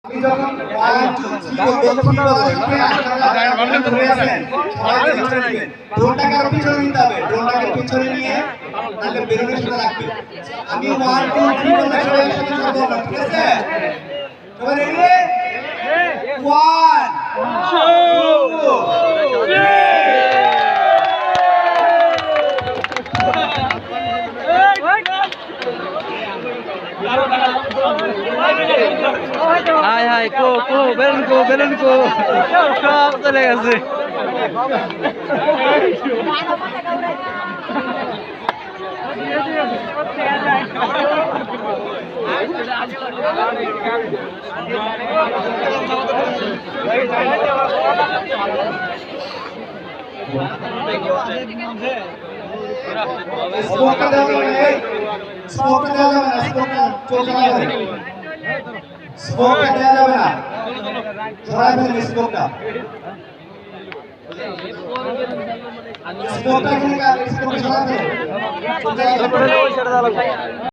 আমি যখন 1 2 3 ড্রোনটাকে আরো পিছনে নিতে হবে, ড্রোনটাকে পিছনে নিয়ে তাহলে বেলুনের সাথে রাখবে। আমি 1 2 3 বললে সবাই সাথে শব্দ হবে, ঠিক আছে? সবাই রেডি? 1 2 হাই হাই বেলুন কো সব চলে গেছে। স্মোকটা দেওয়া যাবে না, স্মোকটা দেওয়া যাবে না, স্মোকটা চলে যাবে, স্মোকটা দেওয়া যাবে না, সরাই ফেলবে স্মোকটা, স্মোকটা এখানে স্মোকটা সরাই ফেলো।